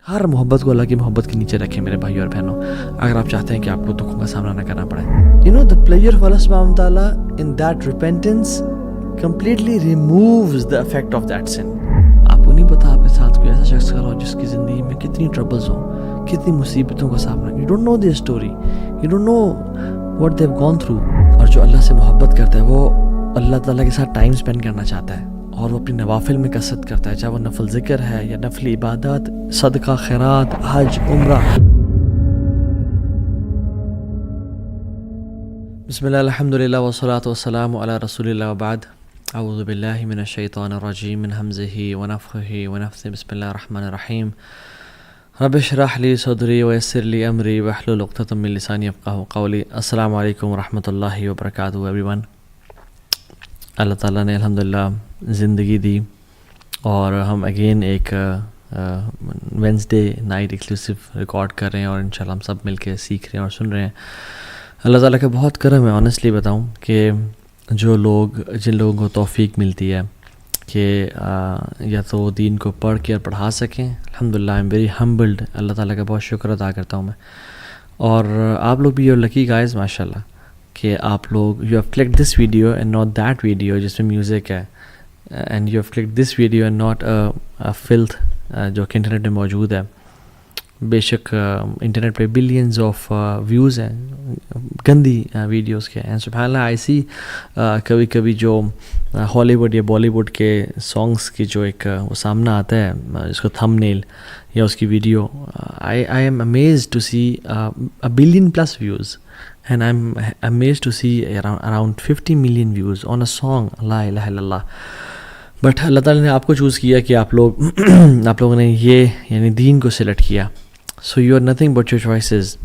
ہر محبت کو اللہ کی محبت کے نیچے رکھیں میرے بھائی اور بہنوں، اگر آپ چاہتے ہیں کہ آپ کو دکھوں کا سامنا نہ کرنا پڑے. the pleasure of Allah subhanahu wa ta'ala in that repentance completely removes the effect of that sin. آپ کو نہیں پتا آپ کے ساتھ کوئی ایسا شخص کھڑا ہو جس کی زندگی میں کتنی ٹربلز ہوں، کتنی مصیبتوں کا سامنا. You don't know their story, you don't know what they've gone through. اور جو اللہ سے محبت کرتا ہے وہ اللہ تعالیٰ کے ساتھ ٹائم اسپینڈ کرنا چاہتا ہے اور وہ اپنی نوافل میں کثرت کرتا ہے، چاہے وہ نفل ذکر ہے یا نفل عبادات، صدقہ، خیرات، حج، عمرہ. بسم اللہ الحمدللہ والصلاة والسلام علی رسول اللہ وبعد. اعوذ باللہ من الشیطان الرجیم من حمزہ ونفخہ ونفثہ. بسم اللہ الرحمن الرحیم. رب اشرح لی صدری ویسر لی امری واحلل عقدۃ من لسانی یفقہوا قولی. السلام علیکم ورحمۃ اللہ وبرکاتہ ایوری ون. اللہ تعالیٰ نے الحمدللہ زندگی دی اور ہم اگین ایک وینسڈے نائٹ ایکسکلوسیو ریکارڈ کر رہے ہیں اور انشاءاللہ ہم سب مل کے سیکھ رہے ہیں اور سن رہے ہیں. اللہ تعالیٰ کا بہت کرم ہے. آنیسٹلی بتاؤں کہ جن لوگوں کو توفیق ملتی ہے کہ یا تو دین کو پڑھ کے اور پڑھا سکیں، الحمدللہ آئی ایم ویری ہمبلڈ. اللہ تعالیٰ کا بہت شکر ادا کرتا ہوں میں. اور آپ لوگ بھی یو لکی گائز ماشاءاللہ کہ آپ لوگ you have click this video and not that video جس میں میوزک ہے، and you have click this video and not filth جو کہ انٹرنیٹ میں موجود ہے. بے شک انٹرنیٹ پہ بلینز آف ویوز ہیں گندی ویڈیوز کے. اینڈ سبحان اللہ آئی سی کبھی کبھی جو ہالی ووڈ یا بالی ووڈ کے سانگس کی جو ایک وہ سامنا آتا ہے اس کو تھم نیل یا اس کی video, I'm amazed to see a billion plus views and I'm amazed to see around 50 million views on a song لا الہ الا اللہ. بٹ اللہ تعالیٰ نے آپ کو چوز کیا کہ آپ لوگوں نے یہ یعنی دین کو سلیکٹ کیا. So you are nothing but your choices.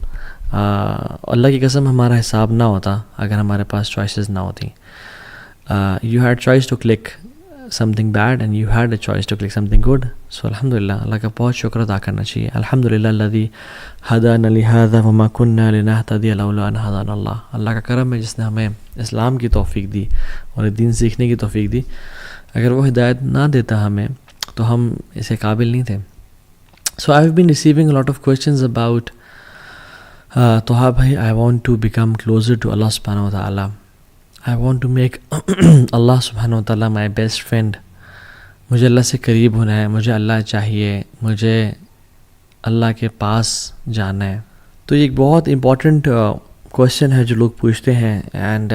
Allah کی قسم ہمارا حساب نہ ہوتا اگر ہمارے پاس چوائسیز نہ ہوتی. You had choice to click something bad and you had a choice to click something good. So الحمدللہ اللہ کا بہت شکر ادا کرنا چاہیے. الحمدللہ الذی ہدانا لہذا وما کنا لنہتدی لولا ان ہدانا اللہ. اللہ کا کرم ہے جس نے ہمیں اسلام کی توفیق دی اور دین سیکھنے کی توفیق دی. اگر وہ ہدایت نہ دیتا ہمیں تو ہم اسے قابل نہیں تھے. So I have been receiving lot of questions about توہا بھائی I want to become closer to Allah سبحانہ و تعالیٰ. I want to make Allah سبحانہ و تعالیٰ مائی بیسٹ فرینڈ. مجھے اللہ سے قریب ہونا ہے، مجھے اللہ چاہیے، مجھے اللہ کے پاس جانا ہے. تو یہ ایک بہت امپورٹنٹ کویشچن ہے جو لوگ پوچھتے ہیں. اینڈ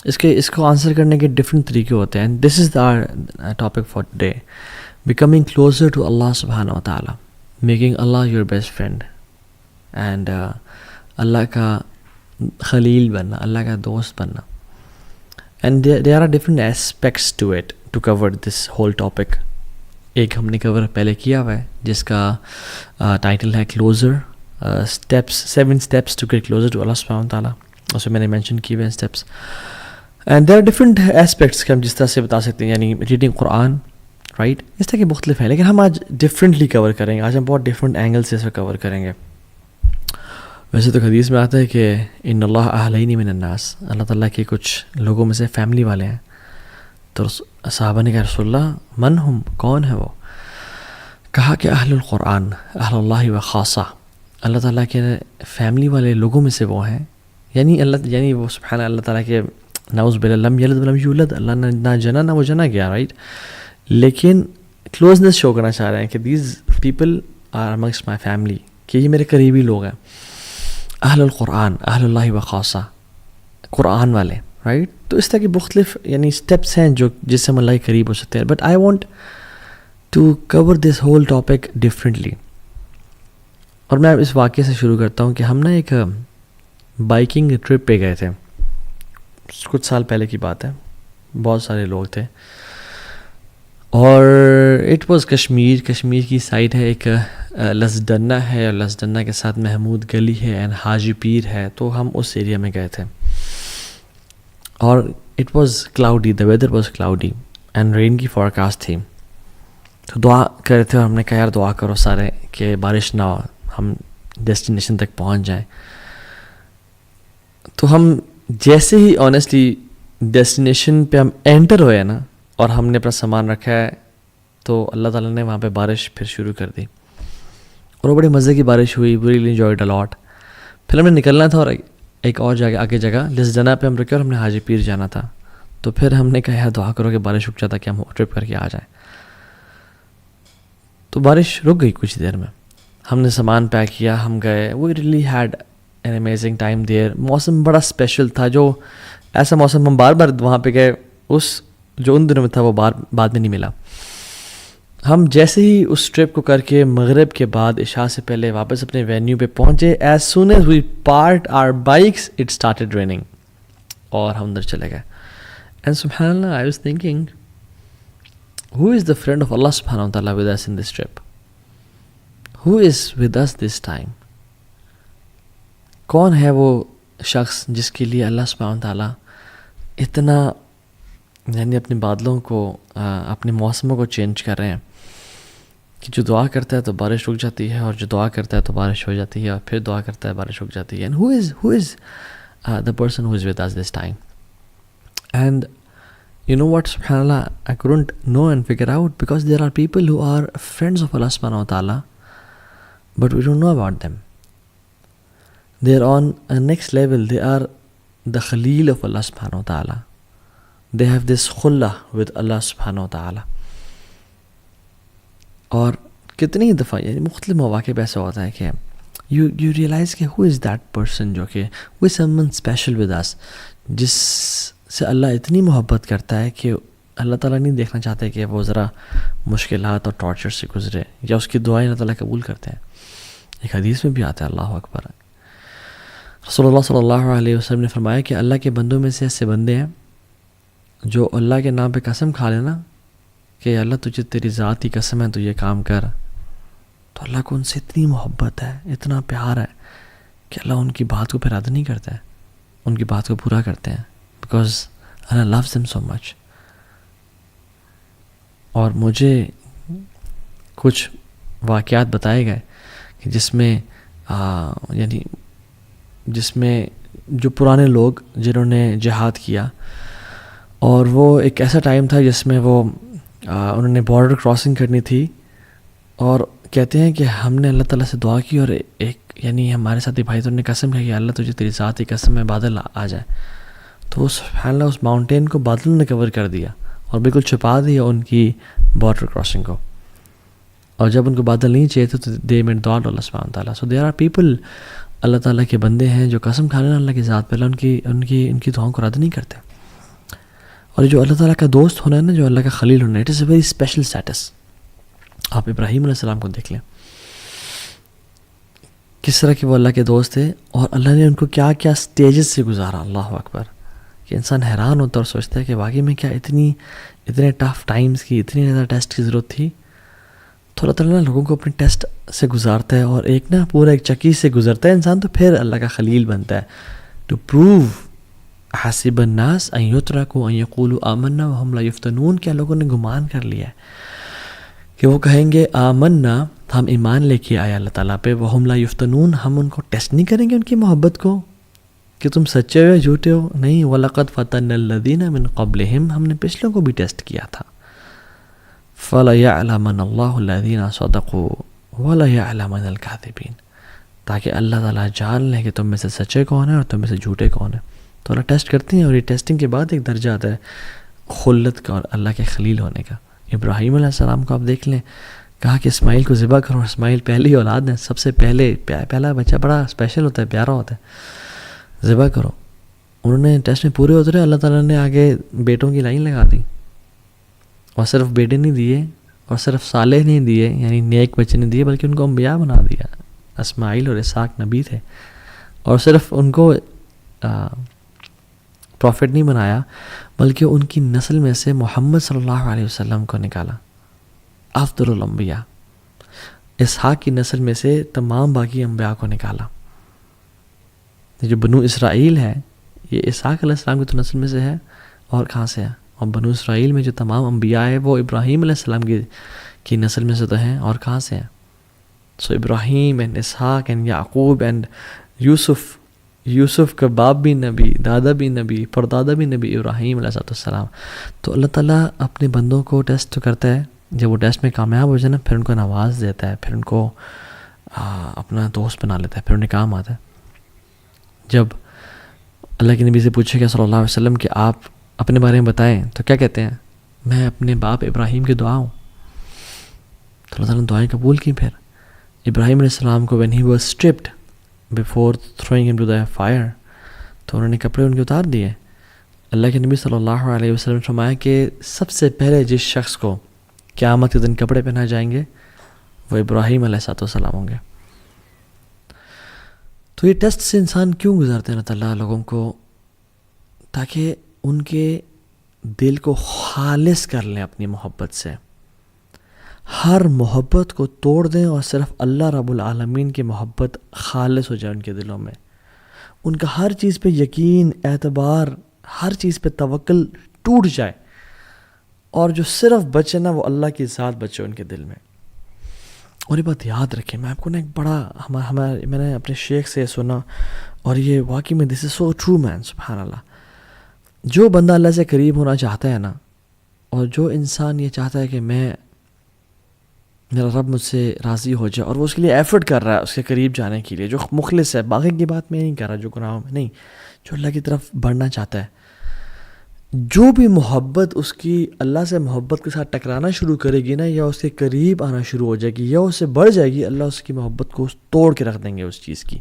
اس کو آنسر کرنے کے ڈفرینٹ طریقے ہوتے ہیں. And this is the topic for today, becoming closer to Allah سبحانہ و تعالیٰ، making Allah your best friend and Allah کا خلیل بننا، اللہ کا دوست بننا. And there are different aspects to it to cover this whole topic. ایک ہم نے کور پہلے کیا ہوا ہے جس کا ٹائٹل ہے closer steps, 7 steps to get closer to Allah سبحانہ و تعالیٰ. اس میں میں نے مینشن کیے ہوئے steps. And there are different aspects کہ ہم جس طرح سے بتا سکتے ہیں، یعنی ریڈنگ قرآن، رائٹ، اس طرح کے مختلف ہیں. لیکن ہم آج ڈفرینٹلی کور کریں گے. آج ہم بہت ڈفرینٹ اینگل سے اس کو کور کریں گے. ویسے تو حدیث میں آتا ہے کہ ان اللہ اہلین من الناس، اللہ تعالیٰ کے کچھ لوگوں میں سے فیملی والے ہیں. تو صحابہ نے کہا رسول اللہ من ہم، کون ہے وہ؟ کہا کہ اہل القرآن، اہل اللہ و خاصہ، اللہ تعالیٰ کے فیملی والے لوگوں میں سے وہ ہیں. یعنی وہ سبحان اللہ تعالیٰ کے نعوذ باللہ لم یلد ولم یولد، اللہ نے نہ جنا نہ وہ جنا گیا، رائٹ. لیکن کلوزنس شو کرنا چاہ رہے ہیں کہ these people are amongst my family, کہ یہ میرے قریبی لوگ ہیں. اہل القرآن، اہل اللہ و خاصہ، قرآن والے، رائٹ. تو اس طرح کی مختلف یعنی اسٹیپس ہیں جس سے ہم اللہ کے قریب ہو سکتے ہیں. But I want to cover this whole topic differently. اور میں اس واقعے سے شروع کرتا ہوں کہ ہم نا ایک بائکنگ ٹرپ پہ گئے تھے. کچھ سال پہلے کی بات ہے. بہت سارے لوگ تھے اور اٹ واز کشمیر کی سائڈ ہے. ایک لسڈنہ ہے اور لسڈنہ کے ساتھ محمود گلی ہے اینڈ حاجی پیر ہے. تو ہم اس ایریا میں گئے تھے اور it was cloudy, the weather was cloudy and rain کی فورکاسٹ تھی. تو دعا کر رہے تھے اور ہم نے کہا یار دعا کرو سارے کہ بارش نہ ہو، ہم ڈیسٹینیشن تک پہنچ جائیں. تو ہم جیسے ہی آنیسٹلی ڈیسٹینیشن پہ ہم انٹر ہوئے نا اور ہم نے اپنا سامان رکھا ہے تو اللہ تعالیٰ نے وہاں پہ بارش پھر شروع کر دی. اور وہ بڑے مزے کی بارش ہوئی, وی ریلی انجوائڈ اے لاٹ. پھر ہم نے نکلنا تھا اور ایک اور جگہ آگے جگہ جس جگہ پہ ہم رکے اور ہم نے حاجی پیر جانا تھا. تو پھر ہم نے کہا یار دعا کرو کہ بارش رک جاتا کہ ہم ٹرپ کر کے آ جائیں. تو بارش رک گئی کچھ دیر میں, ہم نے سامان پیک کیا, ہم گئے. We really had an amazing time there. موسم بڑا اسپیشل تھا, جو ایسا موسم ہم بار بار وہاں پہ گئے, اس جو ان دنوں میں تھا وہ بعد میں نہیں ملا. ہم جیسے ہی اس ٹرپ کو کر کے مغرب کے بعد عشاء سے پہلے واپس اپنے وینیو پہ پہنچے, as soon as we parked our bikes it started raining, اور ہم اندر چلے گئے. اینڈ سبحان اللہ, I was thinking who is the friend of Allah subhanahu wa ta'ala with us in this trip? Who is with us this time? کون ہے وہ شخص جس کے لیے اللہ سبحانہ wa ta'ala اتنا یعنی اپنے بادلوں کو اپنے موسموں کو چینج کر رہے ہیں کہ جو دعا کرتا ہے تو بارش رک جاتی ہے, اور جو دعا کرتا ہے تو بارش ہو جاتی ہے, اور پھر دعا کرتا ہے بارش رک جاتی ہے. And who is the person who is with us this time? And you know what, subhanallah, I couldn't know and figure out, because there are people who are friends of Allah subhanahu wa ta'ala, but we don't know about them. They are on a next level. They are the Khalil of Allah subhanahu wa ta'ala. They have this khullah with Allah subhanahu wa ta'ala. اور کتنی دفعہ یعنی مختلف مواقع پہ ایسا ہوتا ہے کہ you realize کہ who is that person, جو کہ who is someone special with us, جس سے اللہ اتنی محبت کرتا ہے کہ اللہ تعالیٰ نہیں دیکھنا چاہتے کہ وہ ذرا مشکلات اور ٹارچر سے گزرے, یا اس کی دعائیں اللہ تعالیٰ قبول کرتے ہیں. ایک حدیث میں بھی آتا ہے, اللہ اکبر, رسول اللہ صلی اللہ علیہ وسلم نے فرمایا کہ اللہ کے بندوں میں سے ایسے بندے ہیں جو اللہ کے نام پہ قسم کھا لینا کہ اللہ تجھے تیری ذات کی قسم ہے تو یہ کام کر, تو اللہ کو ان سے اتنی محبت ہے, اتنا پیار ہے کہ اللہ ان کی بات کو پھر رد نہیں کرتا ہے, ان کی بات کو پورا کرتے ہیں, because Allah loves them so much. اور مجھے کچھ واقعات بتائے گئے کہ جس میں جو پرانے لوگ جنہوں نے جہاد کیا, اور وہ ایک ایسا ٹائم تھا جس میں وہ انہوں نے بارڈر کراسنگ کرنی تھی, اور کہتے ہیں کہ ہم نے اللہ تعالیٰ سے دعا کی, اور ایک یعنی ہمارے ساتھی بھائی تو نے قسم ہے کہ اللہ تجھے تیری ذات کی قسم میں بادل آ جائے, تو سبحان اللہ اس ماؤنٹین کو بادلوں نے کور کر دیا اور بالکل چھپا دیا ان کی بارڈر کراسنگ کو. اور جب ان کو بادل نہیں چاہیے تھے تو دے میڈ دعا اللہ سبحانہ وتعالیٰ. سو دیر آر پیپل, اللہ تعالیٰ کے بندے ہیں جو قسم کھا لینا اللہ کی ذات پہ, ان کی دعاؤں کو رد نہیں کرتے. اور جو اللہ تعالیٰ کا دوست ہونا ہے نا, جو اللہ کا خلیل ہونا ہے, it is a very special status. آپ ابراہیم علیہ السلام کو دیکھ لیں, کس طرح کہ وہ اللہ کے دوست تھے, اور اللہ نے ان کو کیا کیا سٹیجز سے گزارا. اللہ اکبر, کہ انسان حیران ہوتا اور سوچتا ہے کہ واقعی میں کیا اتنے ٹف ٹائمز کی, اتنی زیادہ ٹیسٹ کی ضرورت تھی. تو اللہ تعالیٰ لوگوں کو اپنے ٹیسٹ سے گزارتا ہے, اور ایک نا پورا ایک چکی سے گزرتا ہے انسان, تو پھر اللہ کا خلیل بنتا ہے. ٹو پروو حسب الناس ان یترکوا ان یقولوا آمنا وہم لا یفتنون, کیا لوگوں نے گمان کر لیا ہے کہ وہ کہیں گے آمنا, ہم ایمان لے کے آئے اللہ تعالیٰ پہ, وہم لا یفتنون, ہم ان کو ٹیسٹ نہیں کریں گے ان کی محبت کو کہ تم سچے ہو یا جھوٹے ہو. نہیں, وَلَقَدْ فَتَنَّ الَّذِينَ مِن قَبْلِهِمْ, ہم نے پچھلوں کو بھی ٹیسٹ کیا تھا. فَلَيَعْلَمَنَ اللَّهُ الَّذِينَ صَدَقُوا وَلَيَعْلَمَنَ الْكَاذِبِينَ, تاکہ اللہ تعالیٰ جان لے کہ تم میں سے سچے کون ہیں اور تم میں سے جھوٹے کون ہیں. تو اللہ ٹیسٹ کرتے ہیں, اور یہ ٹیسٹنگ کے بعد ایک درجہ آتا ہے خلت کا اور اللہ کے خلیل ہونے کا. ابراہیم علیہ السلام کو آپ دیکھ لیں, کہا کہ اسماعیل کو ذبح کرو. اسماعیل پہلی اولاد ہے, سب سے پہلا بچہ بڑا اسپیشل ہوتا ہے, پیارا ہوتا ہے, ذبح کرو. انہوں نے ٹیسٹ میں پورے اترے, اللہ تعالیٰ نے آگے بیٹوں کی لائن لگا دی, اور صرف بیٹے نہیں دیے, اور صرف صالح نہیں دیے یعنی نیک بچے نہیں دیے, بلکہ ان کو انبیاء بنا دیا. اسماعیل اور اسحاق نبی تھے, اور صرف ان کو پروفٹ نہیں بنایا, بلکہ ان کی نسل میں سے محمد صلی اللہ علیہ وسلم کو نکالا, افضل الانبیاء. اسحاق کی نسل میں سے تمام باقی انبیاء کو نکالا. جو بنو اسرائیل ہے یہ اسحاق علیہ السلام کی تو نسل میں سے ہے, اور کہاں سے ہے, اور بنو اسرائیل میں جو تمام انبیاء ہے وہ ابراہیم علیہ السلام کی نسل میں سے تو ہیں, اور کہاں سے ہیں. So Ibrahim and Ishaq and Yaqub and Yusuf کا باپ بھی نبی, دادا بھی نبی, پردادا بھی نبی, ابراہیم علیہ السلام. تو اللہ تعالیٰ اپنے بندوں کو ٹیسٹ کرتا ہے, جب وہ ٹیسٹ میں کامیاب ہو جائے نا, پھر ان کو نواز دیتا ہے, پھر ان کو اپنا دوست بنا لیتا ہے، پھر انہیں کام آتا ہے. جب اللہ کے نبی سے پوچھے گیا صلی اللہ علیہ وسلم کہ آپ اپنے بارے میں بتائیں، تو کیا کہتے ہیں؟ میں اپنے باپ ابراہیم کی دعا ہوں. تو اللہ تعالیٰ نے دعائیں قبول کی. پھر ابراہیم علیہ السلام کو when he was stripped before throwing him to the fire، تو انہوں نے کپڑے ان کے اتار دیے. اللہ کے نبی صلی اللہ علیہ وسلم نے فرمایا کہ سب سے پہلے جس شخص کو قیامت کے دن کپڑے پہنائے جائیں گے وہ ابراہیم علیہ السلام ہوں گے. تو یہ ٹیسٹ سے انسان کیوں گزارتے ہیں اللہ تعالیٰ لوگوں کو؟ تاکہ ان کے دل کو خالص کر لیں اپنی محبت سے، ہر محبت کو توڑ دیں اور صرف اللہ رب العالمین کی محبت خالص ہو جائے ان کے دلوں میں. ان کا ہر چیز پہ یقین، اعتبار، ہر چیز پہ توکل ٹوٹ جائے، اور جو صرف بچے نا وہ اللہ کی ذات بچے ان کے دل میں. اور یہ بات یاد رکھیں، میں آپ کو نا ایک بڑا میں نے اپنے شیخ سے سنا، اور یہ واقعی میں دس از سو ٹرو مین، سبحان اللہ. جو بندہ اللہ سے قریب ہونا چاہتا ہے نا، اور جو انسان یہ چاہتا ہے کہ میرا رب مجھ سے راضی ہو جائے، اور وہ اس کے لیے ایفرٹ کر رہا ہے اس کے قریب جانے کے لیے، جو مخلص ہے، باقی کی بات میں نہیں کر رہا جو گناہوں میں نہیں، جو اللہ کی طرف بڑھنا چاہتا ہے، جو بھی محبت اس کی اللہ سے محبت کے ساتھ ٹکرانا شروع کرے گی نا، یا اس کے قریب آنا شروع ہو جائے گی یا اس سے بڑھ جائے گی، اللہ اس کی محبت کو توڑ کے رکھ دیں گے اس چیز کی.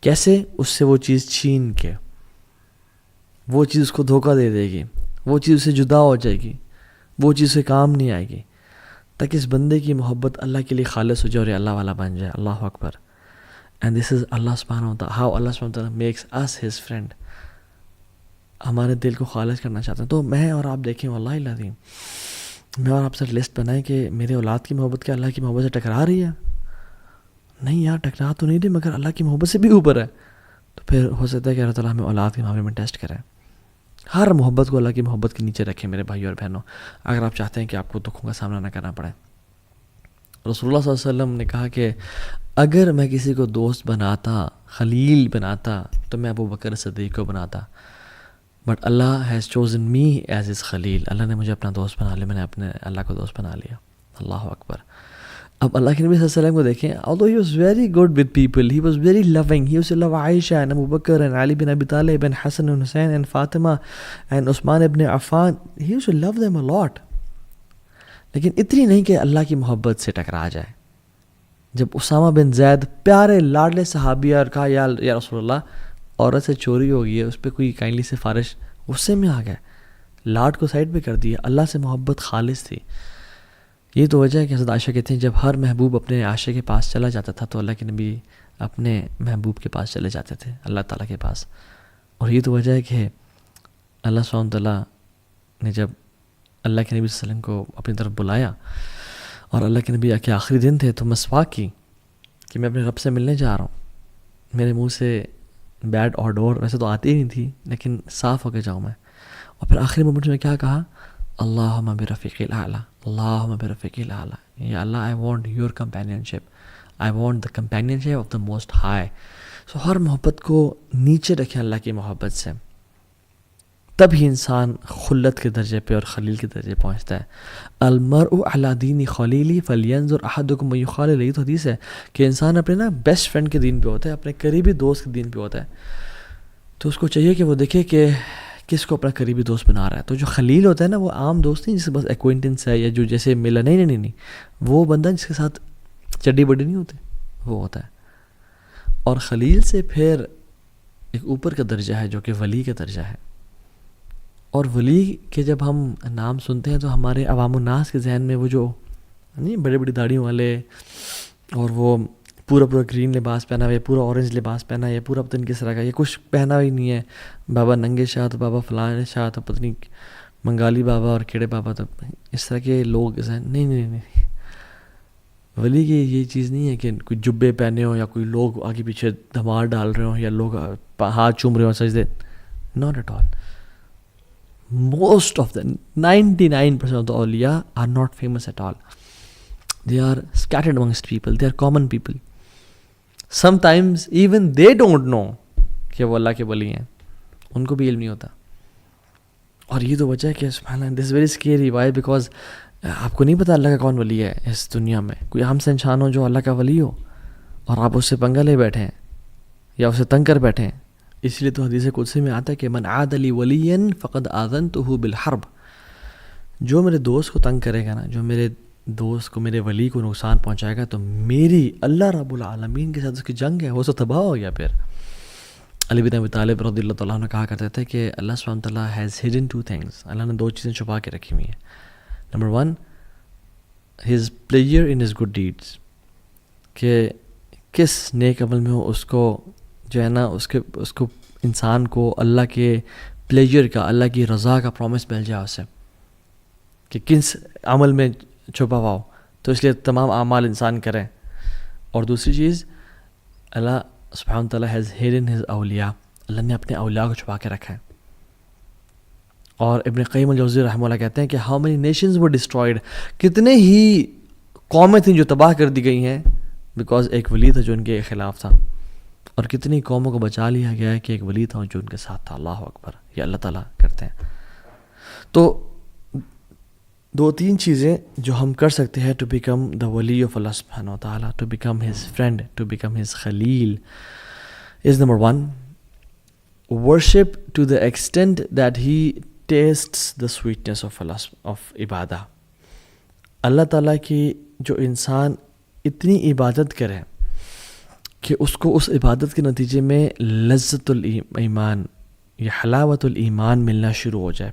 کیسے؟ اس سے وہ چیز چھین کے، وہ چیز اس کو دھوکہ دے دے گی، وہ چیز اس سے جدا ہو جائے گی، وہ چیز سے کام نہیں آئے گی، تاکہ اس بندے کی محبت اللہ کے لیے خالص ہو جائے اور اللہ والا بن جائے. اللہ اکبر. اینڈ دس از اللہ سبحانہ وتعالی، ہاؤ اللہ سبحانہ وتعالی میکس اس ہز فرینڈ. ہمارے دل کو خالص کرنا چاہتے ہیں. تو میں اور آپ دیکھیں، واللہ العظیم میں اور آپ سے لسٹ بنائیں کہ میرے اولاد کی محبت کیا اللہ کی محبت سے ٹکرا رہی ہے؟ نہیں یار، ٹکرا تو نہیں رہی، مگر اللہ کی محبت سے بھی اوپر ہے. تو پھر ہو سکتا ہے کہ اللہ تعالیٰ ہمیں اولاد کے معاملے میں ٹیسٹ کرے. ہر محبت کو اللہ کی محبت کے نیچے رکھیں میرے بھائی اور بہنوں، اگر آپ چاہتے ہیں کہ آپ کو دکھوں کا سامنا نہ کرنا پڑے. رسول اللہ صلی اللہ علیہ وسلم نے کہا کہ اگر میں کسی کو دوست بناتا، خلیل بناتا، تو میں ابو بکر صدیق کو بناتا. But Allah has chosen me as his خلیل. اللہ نے مجھے اپنا دوست بنا لیا، میں نے اپنے اللہ کو دوست بنا لیا. اللہ اکبر. اب اللہ کے نبی صلی اللہ علیہ وسلم کو دیکھیں، although he was very good with people, he was very loving, he used to love Aisha and Abu Bakr and Ali bin Abi Talib and Hassan and Hussein and Fatima and Usman ibn Affan. He used to love them a lot. لیکن اتنی نہیں کہ اللہ کی محبت سے ٹکرا جائے. جب اسامہ بن زید پیارے لاڈلے صحابی اور کہا یا رسول اللہ عورت سے چوری ہو گئی ہے، اس پہ کوئی کائنڈلی سفارش، غصے میں آ گئے، لاڈ کو سائڈ پہ کر دیا. اللہ سے محبت خالص تھی. یہ تو وجہ ہے کہ حضرت عائشہ کہتے ہیں جب ہر محبوب اپنے عاشق کے پاس چلا جاتا تھا تو اللہ کے نبی اپنے محبوب کے پاس چلے جاتے تھے، اللہ تعالیٰ کے پاس. اور یہ تو وجہ ہے کہ اللہ سبحانہ تعالیٰ نے جب اللہ کے نبی صلی اللہ علیہ وسلم کو اپنی طرف بلایا اور اللہ کے نبی کے آخری دن تھے، تو مسواک کی کہ میں اپنے رب سے ملنے جا رہا ہوں. میرے منہ سے بیڈ اور ڈور ویسے تو آتی ہی نہیں تھی، لیکن صاف ہو کے جاؤں میں. اور پھر آخری مومنٹ میں کیا کہا؟ اللہم برفیق الاعلیٰ، اللہم برفیق الاعلیٰ. یا Allah I want your companionship, I want the companionship of the most high. So ہر محبت کو نیچے رکھیں اللہ کی محبت سے، تب ہی انسان خلت کے درجے پہ اور خلیل کے درجے پہنچتا ہے. المرء علی دین خلیلی فلینظر احدکم من یخالل. یہ تو حدیث ہے کہ انسان اپنے نا بیسٹ فرینڈ کے دین پہ ہوتا ہے، اپنے قریبی دوست کے دین پہ ہوتا ہے. تو اس کو چاہیے کہ وہ دیکھے کہ کس کو اپنا قریبی دوست بنا رہا ہے. تو جو خلیل ہوتا ہے نا، وہ عام دوست نہیں جس کے بس ایکوینٹنس ہے یا جو جیسے ملا، نہیں، وہ بندہ جس کے ساتھ چڈی بڈی نہیں ہوتے، وہ ہوتا ہے. اور خلیل سے پھر ایک اوپر کا درجہ ہے جو کہ ولی کا درجہ ہے. اور ولی کے جب ہم نام سنتے ہیں تو ہمارے عوام الناس کے ذہن میں وہ جو نہیں بڑی بڑی داڑھیوں والے، اور وہ پورا گرین لباس پہنا ہوا، یا پورا اورنج لباس پہنا ہے، یا پورا پتہ نہیں کس طرح کا، یہ کچھ پہنا ہی نہیں ہے. بابا ننگے شاہ تو بابا فلاں شاہ تو پتہ نہیں منگالی بابا اور کیڑے بابا، تو اس طرح کے لوگ نہیں. ولی کی یہ چیز نہیں ہے کہ کوئی جبے پہنے ہوں یا کوئی لوگ آگے پیچھے دھمار ڈال رہے ہوں یا لوگ ہاتھ چوم رہے ہوں سجدے. Not at all. Most of the 99% of the awliya are not famous at all. They are scattered amongst people. They are common people. Sometimes even they don't know کہ وہ اللہ کے ولی ہیں، ان کو بھی علم نہیں ہوتا. اور یہ تو وجہ ہے کہ سبحان اللہ، this is very scary. Why? Because آپ کو نہیں پتا اللہ کا کون ولی ہے اس دنیا میں. کوئی عام سے انسان ہو جو اللہ کا ولی ہو، اور آپ اس سے پنگا لے بیٹھے ہیں یا اسے تنگ کر بیٹھے ہیں. اس لیے تو حدیث قدسی میں آتا ہے کہ من عاد لی ولیا فقد آذنتہ بالحرب. جو میرے دوست کو تنگ کرے گا نا، جو میرے دوست کو، میرے ولی کو نقصان پہنچائے گا، تو میری اللہ رب العالمین کے ساتھ اس کی جنگ ہے، وہ تو تباہ ہو گیا. پھر علی بن ابی طالب رضی اللہ تعالیٰ عنہ کہا کرتے تھے کہ اللہ سبحانہ تعالیٰ has hidden two things. Allah نے دو چیزیں چھپا کے رکھی ہوئی ہیں. Number 1 his pleasure in his good deeds, کہ کس نیک عمل میں ہو اس کو جو ہے نا اس کو انسان کو اللہ کے پلیجر کا، اللہ کی رضا کا پرومس مل جائے اسے، کہ کس عمل میں چھپا ہوا ہو. تو اس لیے تمام اعمال انسان کریں. اور دوسری چیز، اللہ سبحانہ تعالیٰ ہیز ہیڈن ہز اولیاء، اللہ نے اپنے اولیاء کو چھپا کے رکھا ہے. اور ابن قیم الجوزی رحمہ اللہ کہتے ہیں کہ how many nations were destroyed, کتنے ہی قومیں تھیں جو تباہ کر دی گئی ہیں بیکاز ایک ولی تھا جو ان کے خلاف تھا، اور کتنی قوموں کو بچا لیا گیا ہے کہ ایک ولی تھا جو ان کے ساتھ تھا. اللہ اکبر. یہ اللہ تعالیٰ کرتے ہیں. تو 2-3 چیزیں جو ہم کر سکتے ہیں ٹو بیکم دا ولی آف اللہ سبحانہ و تعالیٰ، to become his friend, to become his خلیل، is number 1 worship to the extent that he tastes the sweetness of عبادہ. اللہ تعالیٰ کی جو انسان اتنی عبادت کرے کہ اس کو اس عبادت کے نتیجے میں لذت الایمان یا حلاوت الایمان ملنا شروع ہو جائے،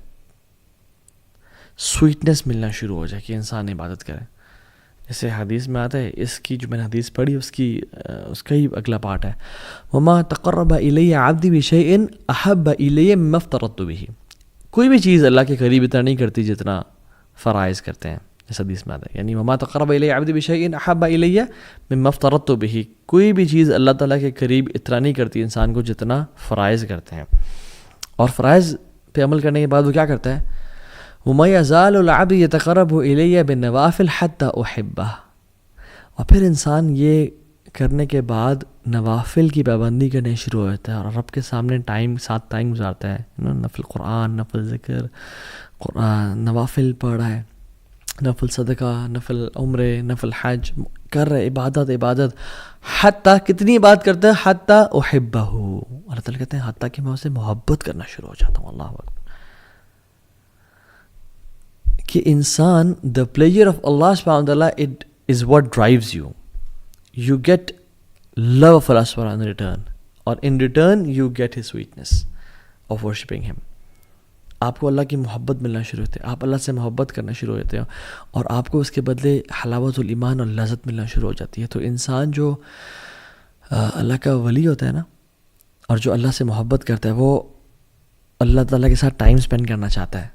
سویٹنس ملنا شروع ہو جائے کہ انسان عبادت کرے. جیسے حدیث میں آتا ہے، اس کی جو میں نے حدیث پڑھی اس کا ہی اگلا پارٹ ہے، وما تقرب الی عبدی بشیء احب الی مما افترضت به. کوئی بھی چیز اللہ کے قریب اتنا نہیں کرتی جتنا فرائض کرتے ہیں. اس حدیث میں آتا ہے، یعنی وما تقرب الی عبدی بشیء احب الی مما افترضت به، کوئی بھی چیز اللہ تعالیٰ کے قریب اتنا نہیں کرتی انسان کو جتنا فرائض کرتے ہیں. اور فرائض پہ عمل کرنے کے بعد وہ کیا کرتا ہے، وَمَا يَزَالُ الْعَبْدُ يَتَقَرَّبُ إِلَيَّ بِالنَّوَافِلِ حَتَّى أُحِبَّهُ. اور پھر انسان یہ کرنے کے بعد نوافل کی پابندی کرنے شروع ہو جاتا ہے اور رب کے سامنے ساتھ ٹائم گزارتا ہے. نفل قرآن، نفل ذکر، قرآن، نوافل پڑھ رہا ہے، نفل صدقہ، نفل عمرے، نفل حج کر رہے، عبادت. حتیٰ کتنی بات کرتا ہے، حتیٰ احبہ، اللہ تعالیٰ کہتے ہیں حتیٰ کہ میں اسے محبت کرنا شروع ہو جاتا ہوں. اللہ اکبر. کہ انسان دا پلیجر آف اللہ سبحانہ وتعالیٰ it is what drives you get love of اللہ سبحانہ ان ریٹرن، اور in return you get his sweetness of worshipping him. آپ کو اللہ کی محبت ملنا شروع ہوتے ہیں، آپ اللہ سے محبت کرنا شروع ہوتے ہیں، اور آپ کو اس کے بدلے حلاوت الایمان اور لذت ملنا شروع ہو جاتی ہے. تو انسان جو اللہ کا ولی ہوتا ہے نا، اور جو اللہ سے محبت کرتا ہے، وہ اللہ تعالیٰ کے ساتھ ٹائم اسپینڈ کرنا چاہتا ہے،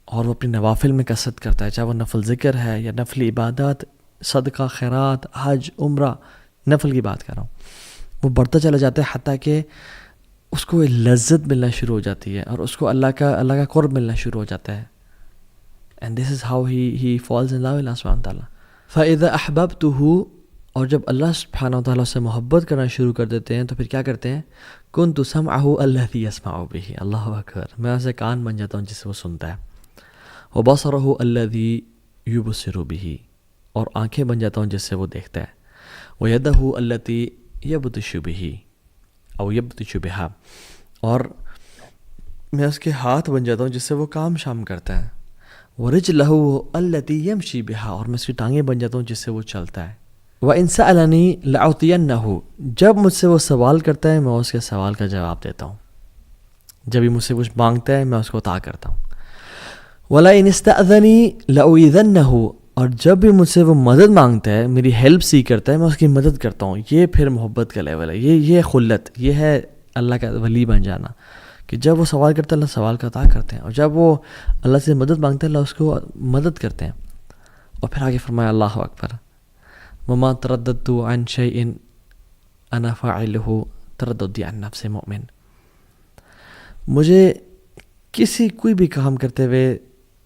اور وہ اپنی نوافل میں کثرت کرتا ہے، چاہے وہ نفل ذکر ہے یا نفل عبادات، صدقہ، خیرات، حج، عمرہ، نفل کی بات کر رہا ہوں. وہ بڑھتا چلا جاتا ہے حتیٰ کہ اس کو لذت ملنا شروع ہو جاتی ہے اور اس کو اللہ کا قرب ملنا شروع ہو جاتا ہے. And this is how he falls in love اللہ سبحانہ تعالیٰ. فَإِذَا أَحْبَبْتُهُ، اور جب اللہ سبحانہ تعالیٰ سے محبت کرنا شروع کر دیتے ہیں تو پھر کیا کرتے ہیں، كُنْتُ سَمْعَهُ الَّذِي يَسْمَعُ بِهِ. اللہ اکبر. میں اسے کان بن جاتا ہوں جس سے وہ سنتا ہے. وَبَصَرَهُ الَّذِي يُبْصِرُ بِهِ، اور آنکھیں بن جاتا ہوں جس سے وہ دیکھتا ہے. وَيَدَهُ الَّتِي يَبْطِشُ بِهِ او يَبْطِشُ بِهَا، اور میں اس کے ہاتھ بن جاتا ہوں جس سے وہ کام شام کرتا ہے. وَرِجْلَهُ الَّتِي يَمْشِي بِهَا، اور میں اس کی ٹانگیں بن جاتا ہوں جس سے وہ چلتا ہے. وَإِن سَأَلَنِي لَأُعْطِيَنَّهُ، جب مجھ سے وہ سوال کرتا ہے میں اس کے سوال کا جواب دیتا ہوں. جب یہ مجھ سے کچھ مانگتا ہے میں اس کو عطا کرتا ہوں. وَلَئِنِ اسْتَأْذَنِي لَأُؤِذَنَّهُ، اور جب بھی مجھ سے وہ مدد مانگتا ہے، میری ہیلپ سی کرتا ہے، میں اس کی مدد کرتا ہوں. یہ پھر محبت کا لیول ہے، یہ خلت، یہ ہے اللہ کا ولی بن جانا، کہ جب وہ سوال کرتا ہے اللہ سوال کا عطا کرتے ہیں، اور جب وہ اللہ سے مدد مانگتا ہے اللہ اس کو مدد کرتے ہیں. اور پھر آگے فرمایا اللہ اکبر، وَمَا تَرَدَّدْتُ عَنْ شَيْءٍ أَنَا فَاعِلُهُ تَرَدُّدِي عَنْ نَفْسِ مُؤْمِنٍ. مجھے کوئی بھی کام کرتے ہوئے